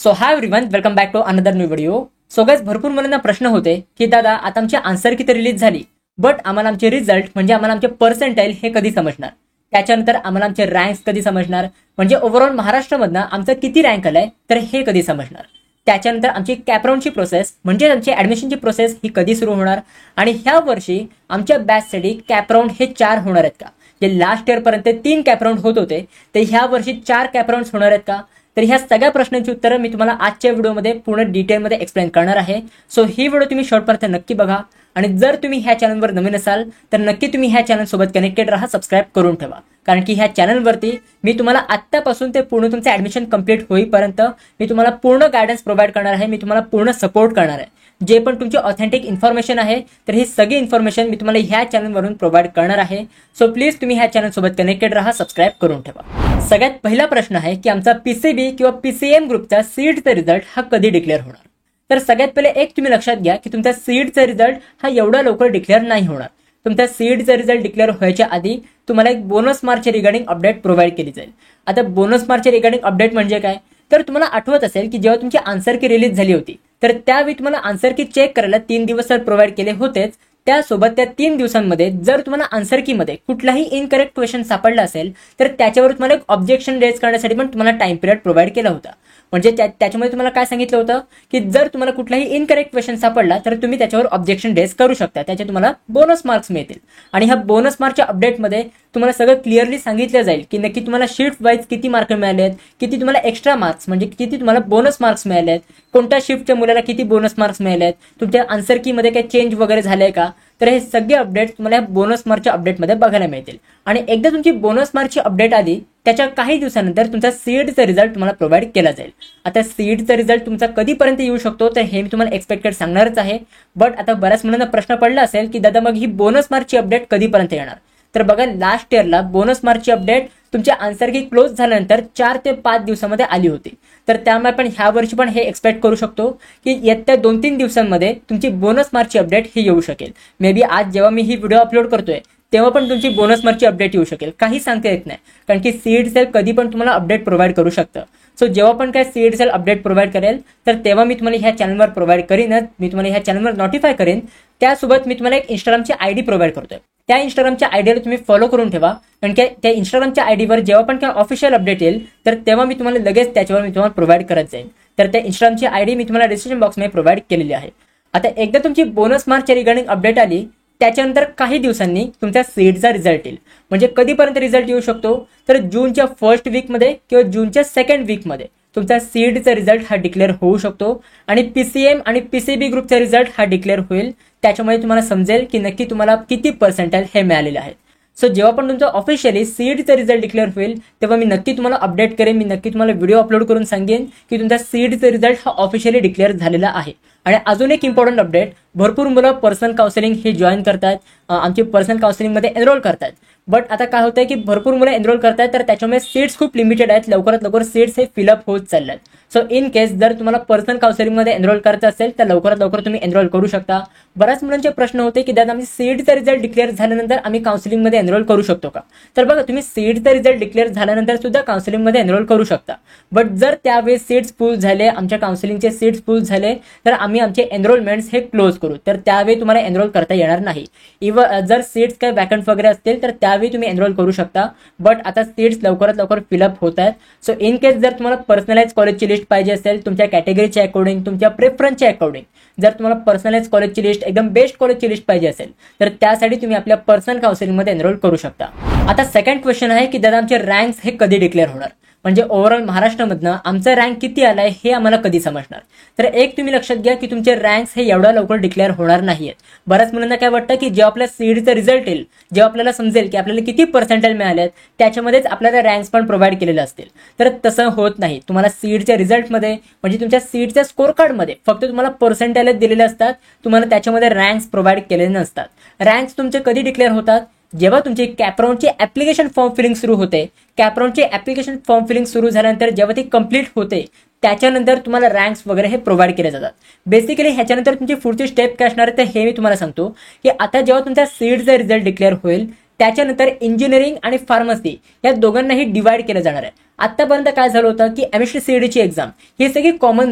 So hi everyone, welcome back to another new video. So guys, भरपूर मुलांना प्रश्न होते की दादा आता आमची आन्सर की रिलीज झाली, बट आम्हाला आमचे रिझल्ट म्हणजे आम्हाला आमचे पर्सेंटाइल हे कधी समजणार, त्याच्यानंतर आम्हाला आमचे रँक्स कधी समजणार, म्हणजे ओव्हरऑल महाराष्ट्रामधनं आमचं किती रँक आलाय तर हे कधी समजणार, त्याच्यानंतर आमची कॅपराऊंडची प्रोसेस म्हणजे आमची ऍडमिशनची प्रोसेस ही कधी सुरू होणार, आणि ह्या वर्षी आमच्या बॅचसाठी कॅपराऊंड हे 4 होणार आहेत का? जे लास्ट इयर पर्यंत 3 कॅपराऊंड होत होते ते ह्या वर्षी 4 कॅपराऊंड होणार आहेत का? तर ह्या सगळ्या प्रश्नांची उत्तरं मी तुम्हाला आजच्या व्हिडिओमध्ये पूर्ण डिटेलमध्ये एक्सप्लेन करणार आहे. सो ही व्हिडिओ तुम्ही शेवटपर्यंत नक्की बघा, आणि जर तुम्ही ह्या चॅनलवर नवीन असाल तर नक्की तुम्ही ह्या चॅनल सोबत कनेक्टेड राहा, सबस्क्राईब करून ठेवा, कारण की ह्या चॅनलवरती मी तुम्हाला आत्तापासून ते पूर्ण तुमचं ऍडमिशन कंप्लीट होईपर्यंत मी तुम्हाला पूर्ण गायडन्स प्रोव्हाइड करणार आहे, मी तुम्हाला पूर्ण सपोर्ट करणार आहे. जे पण तुमची ऑथेंटिक इन्फॉर्मेशन आहे तर ही सगळी इन्फॉर्मेशन मी तुम्हाला ह्या चॅनलवरून प्रोव्हाइड करणार आहे. सो प्लीज तुम्ही ह्या चॅनल सोबत कनेक्टेड राहा, सबस्क्राईब करून ठेवा. सगळ्यात पहिला प्रश्न आहे की आमचा पीसीबी किंवा पीसीएम ग्रुपचा सीईटीचा रिझल्ट हा कधी डिक्लेअर होणार? तर सगळ्यात पहिले एक तुम्ही लक्षात घ्या की तुमचा सीईटीचा रिझल्ट हा एवढा लवकर डिक्लेअर नाही होणार. तुमचा सीईटीचा रिझल्ट डिक्लेअर व्हायच्या आधी तुम्हाला एक बोनस मार्कच्या रिगार्डिंग अपडेट प्रोव्हाइड केली जाईल. आता बोनस मार्कच्या रिगार्डिंग अपडेट म्हणजे काय? तर तुम्हाला आठवत असेल की जेव्हा तुमची आन्सर की रिलीज झाली होती तर त्यावेळी तुम्हाला आन्सर की चेक करायला 3 दिवस प्रोव्हाइड केले होतेच. त्यासोबत त्या 3 दिवसांमध्ये जर तुम्हाला आन्सर की मध्ये कुठलाही इनकरेक्ट क्वेश्चन सापडला असेल तर त्याच्यावर तुम्हाला एक ऑब्जेक्शन रेज करण्यासाठी पण तुम्हाला टाइम पिरियड प्रोव्हाइड केला होता. म्हणजे त्याच्यामध्ये तुम्हाला काय सांगितलं होतं की जर तुम्हाला कुठलाही इनकरेक्ट क्वेश्चन सापडला तर तुम्ही त्याच्यावर ऑब्जेक्शन रेज करू शकता, त्याचे तुम्हाला बोनस मार्क्स मिळतील. आणि ह्या बोनस मार्कच्या अपडेटमध्ये तुम्हाला सगळं क्लिअरली सांगितलं जाईल की नक्की तुम्हाला शिफ्ट वाईज किती मार्क मिळालेत, किती तुम्हाला एक्स्ट्रा मार्क्स म्हणजे किती तुम्हाला बोनस मार्क्स मिळालेत, कोणत्या शिफ्टच्या मुलाला किती बोनस मार्क्स मिळालेत, तुमच्या आन्सर की मध्ये काही चेंज वगैरे झालंय का. तर हे सगळे अपडेट तुम्हाला बोनस मार्कच्या अपडेटमध्ये बघायला मिळतील. आणि एकदा तुमची बोनस मार्कची अपडेट आली त्याच्या काही दिवसानंतर तुमचा सीईटीचा रिझल्ट तुम्हाला प्रोव्हाइड केला जाईल. आता सीईटीचा रिझल्ट तुमचा कधीपर्यंत येऊ शकतो तर हे मी तुम्हाला एक्सपेक्टेड सांगणारच आहे. बट आता बऱ्याच मुलांना प्रश्न पडला असेल की दादा मग ही बोनस मार्कची अपडेट कधीपर्यंत येणार? तर बघा, लास्ट इयरला बोनस मार्कची अपडेट तुमच्या आन्सर की क्लोज झाल्यानंतर 4 ते 5 दिवसामध्ये आली होती. तर त्यामुळे आपण ह्या वर्षी पण हे एक्सपेक्ट करू शकतो की येत्या 2-3 दिवसांमध्ये तुमची बोनस मार्कची अपडेट ही येऊ शकेल. मे बी आज जेव्हा मी ही व्हिडिओ अपलोड करतोय तेव्हा पण तुमची बोनस मार्कची अपडेट येऊ शकेल, काही सांगता येत नाही, कारण की सीईटी सेल कधी पण तुम्हाला अपडेट प्रोव्हाइड करू शकतं. सो जेव्हा पण काय सीईटी सेल अपडेट प्रोव्हाइड करेल तर तेव्हा मी तुम्हाला ह्या चॅनलवर प्रोव्हाइड करीनच, मी तुम्हाला ह्या चॅनलवर नोटिफाय करेन. त्यासोबत मी तुम्हाला एक इंस्टाग्रामची आयडी प्रोव्हाइड करतोय. त्या इंस्टाग्रामच्या आयडीला तुम्ही फॉलो करून ठेवा, कारण की त्या इंस्टाग्रामच्या आयडीवर जेव्हा पण काय ऑफिशियल अपडेट येईल तर तेव्हा मी तुम्हाला लगेच त्याच्यावर मी तुम्हाला प्रोव्हाइड करत जाईल. तर त्या इंस्टाग्रामची आयडी मी तुम्हाला डिस्क्रिप्शन बॉक्समध्ये प्रोव्हाइड केलेली आहे. आता एकदा तुमची बोनस मार्कच्या रिगार्डिंग अपडेट आली त्याच्यानंतर काही दिवसांनी तुमच्या सीईटीचा रिझल्ट येईल. म्हणजे कधीपर्यंत रिझल्ट येऊ शकतो? तर जूनच्या फर्स्ट वीकमध्ये किंवा जूनच्या सेकंड वीकमध्ये तुमचा सीईटीचा रिझल्ट हा डिक्लेअर होऊ शकतो. आणि पीसीएम आणि पीसीबी ग्रुपचा रिझल्ट हा डिक्लेअर होईल. त्याच्यामुळे तुम्हाला समजेल की नक्की तुम्हाला किती पर्सेंटाइल हे मिळालेले आहेत. सो जेव्हा पण तुमचा ऑफिशियली सीईटीचा रिझल्ट डिक्लेअर होईल तेव्हा मी नक्की तुम्हाला अपडेट करेन, मी नक्की तुम्हाला व्हिडिओ अपलोड करून सांगेन की तुमचा सीईटीचा रिझल्ट हा ऑफिशियली डिक्लेअर झालेला आहे. आणि अजून एक इम्पॉर्टंट अपडेट, भरपूर मुलं पर्सनल काउन्सिलिंग हे जॉईन करतात, आमची पर्सनल काउन्सिलिंगमध्ये एनरोल करतात. बट आता काय होतंय की भरपूर मुलं एनरोल करतात तर त्याच्यामुळे सीट्स खूप लिमिटेड आहेत, लवकरात लवकर सीट्स हे फिलअप होत चालल्यात. सो इन केस जर तुम्हाला पर्सनल काउन्सिलिंगमध्ये एनरोल करायचं असेल तर लवकरात लवकर तुम्ही एनरोल करू शकता. बऱ्याच मुलांचे प्रश्न होते की दादा आम्ही सीईटीचा रिझल्ट डिक्लेअर झाल्यानंतर आम्ही काउन्सिलिंगमध्ये एनरोल करू शकतो का? तर बघा, तुम्ही सीईटीचा रिझल्ट डिक्लेअर झाल्यानंतर सुद्धा काउन्सिलिंगमध्ये एनरोल करू शकता. बट जर त्यावेळेस सीट्स फुल झाले, आमच्या काउन्सिलिंगचे सीट्स फुल झाले तर आम्ही आमचे एनरोलमेंट्स हे क्लोज करू, तर त्यावेळी तुम्हाला एनरोल करता येणार नाही. इव्हन जर सीट्स काही वॅकंट वगैरे असतील तर त्यावेळी तुम्ही एनरोल करू शकता. बट आता सीट्स लवकरात लवकर फिलअप होत आहेत. सो इन केस जर तुम्हाला पर्सनलाइज कॉलेजची लिस्ट पाहिजे असेल तुमच्या कॅटेगरीच्या अकॉर्डिंग, तुमच्या प्रेफरन्सच्या अकॉर्डिंग, जर तुम्हाला पर्सनलाइज कॉलेजची लिस्ट एकदम बेस्ट कॉलेजची लिस्ट पाहिजे असेल तर त्यासाठी तुम्ही आपल्या पर्सनल काउन्सिलिंगमध्ये एनरोल करू शकता. आता सेकंड क्वेश्चन आहे की दादा आमचे रँक्स हे कधी डिक्लेअर होणार, म्हणजे ओव्हरऑल महाराष्ट्रामधनं आमचा रँक किती आलाय हे आम्हाला कधी समजणार? तर एक तुम्ही लक्षात घ्या की तुमचे रँक्स हे एवढ्या लवकर डिक्लेअर होणार नाहीयेत. बऱ्याच मुलांना काय वाटतं की जेव्हा आपल्या सीईटीचा रिझल्ट येईल, जेव्हा आपल्याला समजेल की आपल्याला किती पर्सेंटाइल मिळालेत त्याच्यामध्येच आपल्याला रँक्स पण प्रोव्हाइड केलेले असतील. तर तसं होत नाही. तुम्हाला सीईटीच्या रिझल्टमध्ये म्हणजे तुमच्या सीईटीच्या स्कोर कार्डमध्ये फक्त तुम्हाला पर्सेंटाइलच दिलेले असतात, तुम्हाला त्याच्यामध्ये रँक्स प्रोव्हाइड केलेले नसतात. रँक्स तुमचे कधी डिक्लेअर होतात? जेव्हा तुमची कॅपराऊंडची ऍप्लिकेशन फॉर्म फिलिंग सुरू होते. कॅपराऊंडची ऍप्लिकेशन फॉर्म फिलिंग सुरू झाल्यानंतर जेव्हा ती कंप्लीट होते त्याच्यानंतर तुम्हाला रँक्स वगैरे हे प्रोव्हाइड केले जातात. बेसिकली ह्याच्यानंतर तुमची पुढची स्टेप काय असणार आहे ते हे मी तुम्हाला सांगतो की आता जेव्हा तुमचा सीईटीचा रिझल्ट डिक्लेअर होईल त्याच्यानंतर इंजिनिअरिंग आणि फार्मसी या दोघांनाही डिवाइड केलं जाणार आहे. आतापर्यंत काय झालं होतं की एमएससी सीईटीची एक्झाम ही सगळी कॉमन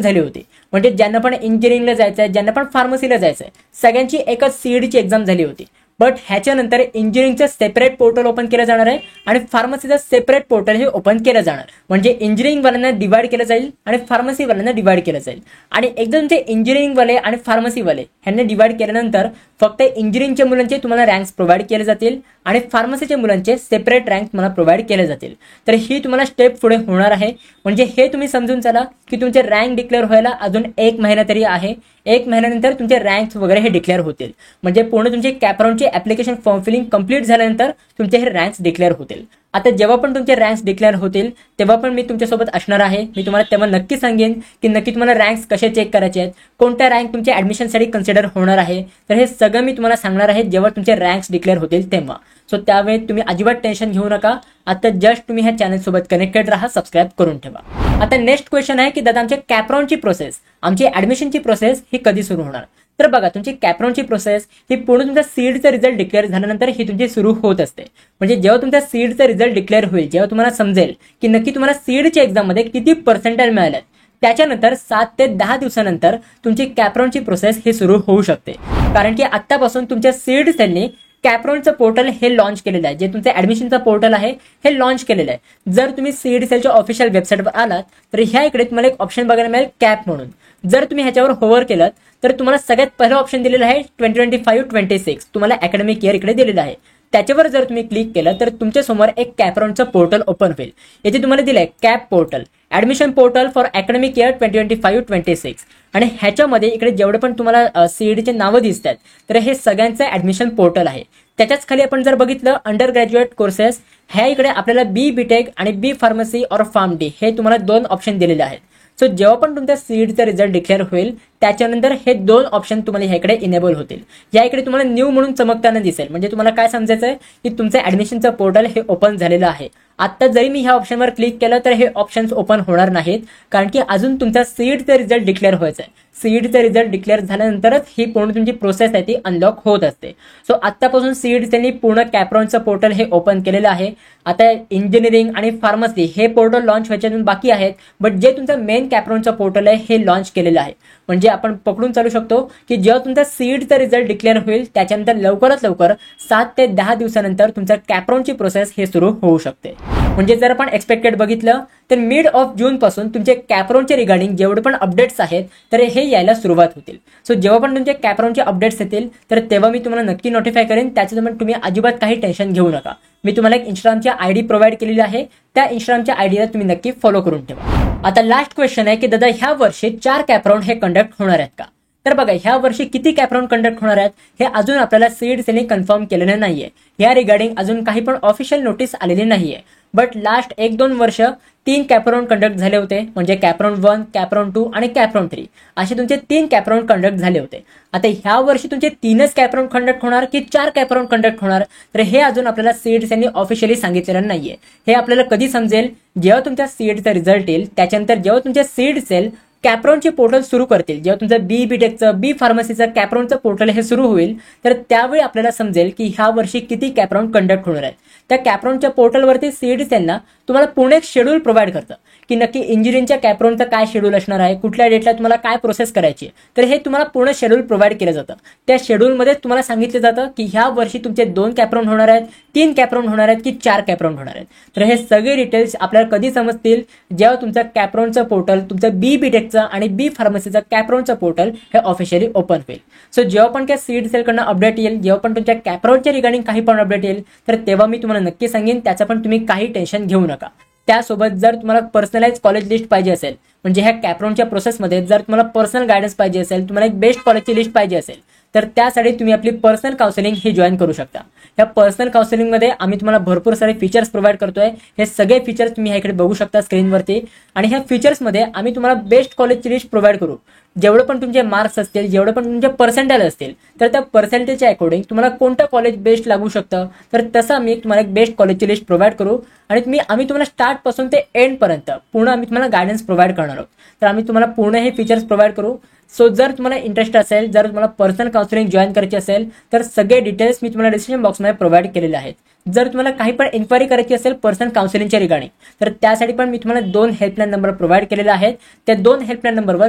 झाली होती, म्हणजे ज्यांना पण इंजिनिअरिंगला जायचं आहे, ज्यांना पण फार्मसीला जायचं आहे, सगळ्यांची एकच सीईटीची एक्झाम झाली होती. बट ह्याच्यानंतर इंजिनिअरिंगचं सेपरेट पोर्टल ओपन केलं जाणार आहे आणि फार्मसीचं सेपरेट पोर्टल हे ओपन केलं जाणार. म्हणजे इंजिनिअरिंगवाल्यांना डिवाइड केलं जाईल आणि फार्मसीवाल्यांना डिवाइड केलं जाईल. आणि एकदम जे इंजिनिअरिंगवाले आणि फार्मसीवाले ह्यांना डिवाइड केल्यानंतर फक्त इंजिनिअरिंगच्या मुलांचे तुम्हाला रँक्स प्रोव्हाइड केले जातील आणि फार्मसीच्या मुलांचे सेपरेट रँक तुम्हाला प्रोव्हाइड केले जातील. तर ही तुम्हाला स्टेप पुढे होणार आहे. म्हणजे हे तुम्ही समजून चला की तुमचे रँक डिक्लेअर व्हायला अजून 1 महिना तरी आहे. 1 महिन्यानंतर तुमचे रँक्स वगैरे हे डिक्लेअर होतील. म्हणजे पूर्ण तुमचे कॅपराउंडचे ऍप्लिकेशन फॉर्म फिलिंग कंप्लीट झाल्यानंतर तुमचे हे रँक्स डिक्लेअर होतील. आता जेव्हा पण तुमचे रँक्स डिक्लेअर होतील तेव्हा पण मी तुमच्यासोबत असणार आहे. मी तुम्हाला तेव्हा नक्की सांगेन की नक्की तुम्हाला रँक्स कसे चेक करायचे आहेत, कोणत्या रँक तुमच्या ऍडमिशनसाठी कन्सिडर होणार आहे. तर हे सगळं मी तुम्हाला सांगणार आहे जेव्हा तुमचे रँक्स डिक्लेअर होतील तेव्हा. सो त्यावेळी तुम्ही अजिबात टेन्शन घेऊ नका. आता जस्ट तुम्ही ह्या चॅनल सोबत कनेक्टेड राहा, सबस्क्राईब करून ठेवा. आता नेक्स्ट क्वेश्चन आहे की दादा आमच्या कॅपराउंडची प्रोसेस, आमची ऍडमिशनची प्रोसेस ही कधी सुरू होणार. तर बघा तुमची कॅपराउंडची प्रोसेस ही पूर्ण तुमच्या सीडचा रिझल्ट डिक्लेअर झाल्यानंतर ही तुमची सुरू होत असते. म्हणजे जेव्हा तुमच्या सीडचा रिझल्ट डिक्लेअर होईल, जेव्हा तुम्हाला समजेल की नक्की तुम्हाला सीडच्या एक्झाममध्ये किती पर्सेंटेज मिळाले, त्याच्यानंतर 7 ते 10 दिवसानंतर तुमची कॅपराउंडची प्रोसेस ही सुरू होऊ शकते. कारण की आतापासून तुमच्या सीड सेलने कॅपराउंडचं पोर्टल हे लॉन्च केलेलं आहे. जे तुमचं ऍडमिशनचं पोर्टल आहे हे लॉन्च केलेलं आहे. जर तुम्ही सीईटी सेलच्या ऑफिशियल वेबसाईटवर आलात तर ह्या इकडे तुम्हाला एक ऑप्शन बघायला मिळेल कॅप म्हणून. जर तुम्ही ह्याच्यावर होवर केलं तर तुम्हाला सगळ्यात पहिलं ऑप्शन दिलेलं आहे 2025-26 तुम्हाला अकॅडमिक इयर इकडे दिलेलं आहे. त्याच्यावर जर तुम्ही क्लिक केलं तर तुमच्या समोर एक कॅपराउंडचं पोर्टल ओपन होईल. येथे तुम्हाला दिलंय cap portal, admission portal for academic year 2025-26 आणि ह्याच्यामध्ये इकडे जेवढे पण तुम्हाला सीईटीचे नावं दिसतात तर हे सगळ्यांचं ऍडमिशन पोर्टल आहे. त्याच्याच खाली आपण जर बघितलं अंडर ग्रॅज्युएट कोर्सेस, ह्या इकडे आपल्याला बी बीटेक आणि बी फार्मसी और फार्म डी हे तुम्हाला 2 ऑप्शन दिलेले आहेत. सो जेव्हा पण तुमच्या सीईटीचा रिझल्ट डिक्लेअर होईल त्याच्यानंतर हे 2 ऑप्शन तुम्हाला ह्या इकडे इनेबल होतील. या इकडे तुम्हाला न्यू म्हणून चमकताना दिसेल. म्हणजे तुम्हाला काय समजायचं आहे की तुमचं ऍडमिशनचं पोर्टल हे ओपन झालेलं आहे. आता जरी मी ह्या ऑप्शनवर क्लिक केलं तर हे ऑप्शन्स ओपन होणार नाहीत, कारण की अजून तुमचा सीईटीचा रिझल्ट डिक्लेअर व्हायचा आहे. सीईटीचा रिझल्ट डिक्लेअर झाल्यानंतरच ही पूर्ण तुमची प्रोसेस आहे ती अनलॉक होत असते. सो आतापासून सीईटी सेलनी पूर्ण कॅपराउंडचं पोर्टल हे ओपन केलेलं आहे. आता इंजिनिअरिंग आणि फार्मसी हे पोर्टल लॉन्च व्हायचे बाकी आहेत, बट जे तुमचं मेन कॅपराउंडचं पोर्टल आहे हे लॉन्च केलेलं आहे. म्हणजे आपण पकडून चालू शकतो की जेव्हा तुमचा सीईटीचा रिझल्ट डिक्लेअर होईल त्याच्यानंतर लवकरात लवकर 7 ते 10 दिवसानंतर तुमच्या कॅपराउंडची प्रोसेस हे सुरू होऊ शकते. म्हणजे जर आपण एक्सपेक्टेड बघितलं तर मिड ऑफ जून पासून तुमचे कॅपराउंडचे रिगार्डिंग जेवढे पण अपडेट्स आहेत तर हे यायला सुरुवात होतील. सो जेव्हा पण तुमचे कॅपराउंडचे अपडेट्स येतील तर तेव्हा मी तुम्हाला नक्की नोटिफाय करेन. त्याच्यामुळे तुम्ही अजिबात काही टेन्शन घेऊ नका. मी तुम्हाला एक इंस्टाग्रामची आयडी प्रोव्हाइड केलेली आहे, त्या इंस्टाग्रामच्या आयडीला तुम्ही नक्की फॉलो करून ठेवा. आता लास्ट क्वेश्चन आहे की दादा ह्या वर्षी 4 कॅपराउंड हे कंडक्ट होणार आहेत का. तर बघा ह्या वर्षी किती कॅपराउंड कंडक्ट होणार आहेत हे अजून आपल्याला सीईटी सेलने कन्फर्म केलेलं नाहीये. या रिगार्डिंग अजून काही पण ऑफिशियल नोटीस आलेली नाहीये. बट लास्ट 1-2 वर्ष 3 कॅपराउंड कंडक्ट झाले होते. म्हणजे कॅपराउंड 1, कॅपराउंड 2 आणि कॅपराउंड 3 असे तुमचे 3 कॅपराउंड कंडक्ट झाले होते. आता ह्या वर्षी तुमचे 3च कॅपराउंड कंडक्ट होणार की 4 कॅपराउंड कंडक्ट होणार तर हे अजून आपल्याला सीईटी सेलने ऑफिशियली सांगितलेलं नाहीये. हे आपल्याला कधी समजेल जेव्हा तुमच्या सीईटीचा रिझल्ट येईल. त्याच्यानंतर जेव्हा तुमच्या सीईटी सेल कॅपराउंडचे पोर्टल सुरू करतील, जेव्हा तुमचं बी बीटेकचं बी फार्मसीचं कॅपराउंडचं पोर्टल हे सुरू होईल तर त्यावेळी आपल्याला समजेल की ह्या वर्षी किती कॅपराउंड कंडक्ट होणार आहेत. त्या कॅपराउंडच्या पोर्टलवरती सीईटी सेलना तुम्हाला पूर्ण एक शेड्यूल प्रोव्हाइड करतं की नक्की इंजिनिअरिंगच्या कॅपराउंडचं काय शेड्यूल असणार आहे, कुठल्या डेटला तुम्हाला काय प्रोसेस करायची आहे. तर हे तुम्हाला पूर्ण शेड्यूल प्रोव्हाइड केलं जातं. त्या शेड्यूलमध्ये तुम्हाला सांगितलं जातं की ह्या वर्षी तुमचे 2 कॅपराउंड होणार आहेत, 3 कॅपराउंड होणार आहेत की 4 कॅपराउंड होणार आहेत. तर हे सगळे डिटेल्स आपल्याला कधी समजतील जेव्हा तुमचं कॅपराउंडचं पोर्टल, तुमचं बी बीटेकचं आणि बी फार्मसीचं कॅपराउंडचं पोर्टल हे ऑफिशियली ओपन होईल. सो जेव्हा पण त्या सीईटी सेलकडनं अपडेट येईल, जेव्हा पण तुमच्या कॅपराउंडच्या रिगार्डिंग काही पण अपडेट येईल तर तेव्हा मी तुम्हाला नक्की सांगेन. त्याचं पण तुम्ही काही टेन्शन घेऊ नका. त्यासोबत जर तुम्हाला पर्सनलाइज कॉलेज लिस्ट पाहिजे असेल, म्हणजे ह्या कॅपराउंडच्या प्रोसेसमध्ये जर तुम्हाला पर्सनल गायडन्स पाहिजे असेल, तुम्हाला एक बेस्ट कॉलेजची लिस्ट पाहिजे असेल तर त्यासाठी तुम्ही आपली पर्सनल काउन्सिलिंग ही जॉईन करू शकता. या पर्सनल काउन्सिलिंगमध्ये आम्ही तुम्हाला भरपूर सारे फीचर्स प्रोव्हाइड करतोय. हे सगळे फीचर्स तुम्ही ह्या इकडे बघू शकता स्क्रीनवरती. आणि ह्या फीचर्समध्ये आम्ही तुम्हाला बेस्ट कॉलेजची लिस्ट प्रोव्हाइड करू. जेवढे पण तुमचे मार्क्स असतील, जेवढे पण तुमचे पर्सेंटेज असतील तर त्या पर्सेंटेजच्या अकॉर्डिंग तुम्हाला कोणतं कॉलेज बेस्ट लागू शकतं तर तसं आम्ही तुम्हाला एक बेस्ट कॉलेजची लिस्ट प्रोव्हाइड करू. आणि आम्ही तुम्हाला स्टार्ट पासून ते एंड पर्यंत पूर्ण आम्ही तुम्हाला गायडन्स प्रोव्हाइड करणार आहोत. तर आम्ही तुम्हाला पूर्ण हे फीचर्स प्रोव्हाइड करू. सो जर तुम्हाला इंटरेस्ट असेल, जर तुम्हाला पर्सनल काउन्सिलिंग जॉईन करायची असेल तर सगळे डिटेल्स मी तुम्हाला डिस्क्रिप्शन बॉक्समध्ये प्रोव्हाइड केलेले आहेत. जर तुम्हाला काही पण इन्क्वायरी करायची असेल पर्सनल काउन्सिलिंगच्या रिगार्डिंग, तर त्यासाठी पण मी तुम्हाला 2 हेल्पलाईन नंबर प्रोव्हाइड केलेले आहेत. त्या 2 हेल्पलाईन नंबरवर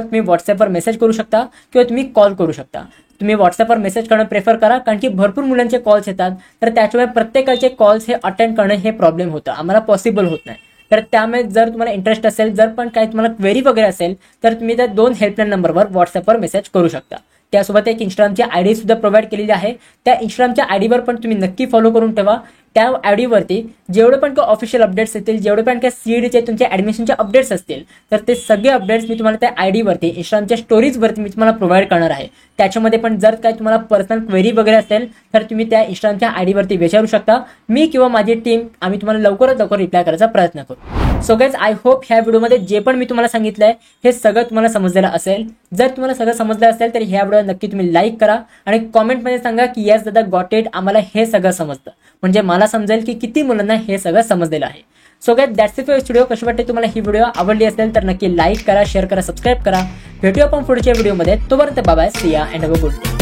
तुम्ही व्हॉट्सअपवर मेसेज करू शकता किंवा तुम्ही कॉल करू शकता. तुम्ही व्हॉट्सअपवर मेसेज करणं प्रेफर करा, कारण की भरपूर मुलांचे कॉल्स येतात, तर त्याच्यामुळे प्रत्येकाचे कॉल्स हे अटेंड करणं हे प्रॉब्लेम होतं, आम्हाला पॉसिबल होत नाही. तर त्यामुळे जर तुम्हाला इंटरेस्ट असेल, जर पण काही तुम्हाला क्वेरी वगैरे असेल, तर तुम्ही त्या 2 हेल्पलाईन नंबरवर व्हॉट्सअपवर मेसेज करू शकता. त्यासोबत एक इंस्टाग्रामची आयडी सुद्धा प्रोव्हाइड केलेली आहे. त्या इंस्टाग्रामच्या आयडीवर पण तुम्ही नक्की फॉलो करून ठेवा. त्या आयडीवरती जेवढे पण काही ऑफिशियल अपडेट्स येतील, जेवढे पण काही सीईडीचे तुमच्या ऍडमिशनचे अपडेट्स असतील, तर ते सगळे अपडेट्स मी तुम्हाला त्या आयडीवरती इंस्टाग्रामच्या स्टोरीजवरती मी तुम्हाला प्रोव्हाइड करणार आहे. त्याच्यामध्ये पण जर काही तुम्हाला पर्सनल क्वेरी वगैरे असेल, तर तुम्ही त्या इंस्टाग्रामच्या आयडीवरती विचारू शकता. मी किंवा माझी टीम आम्ही तुम्हाला लवकरात लवकर रिप्लाय करायचा प्रयत्न करू. सो गाइज, आय होप ह्या व्हिडिओमध्ये जे पण मी तुम्हाला सांगितलंय हे सगळं तुम्हाला समजलेलं असेल. जर तुम्हाला सगळं समजलं असेल तर ह्या व्हिडिओ नक्की तुम्ही लाईक करा आणि कॉमेंटमध्ये सांगा की येस दादा गॉट इट, आम्हाला हे सगळं समजतं, म्हणजे मला समजेल की किती मुलांना हे सगळं समजलेलं आहे. So guys, that's it for video. कशी वाटते तुम्हाला ही व्हिडिओ? आवडली असेल तर नक्की लाईक करा, शेअर करा, सबस्क्राईब करा. भेटूया आपण पुढच्या व्हिडिओमध्ये. तोपर्यंत बाय बाय, सी या and have a good day.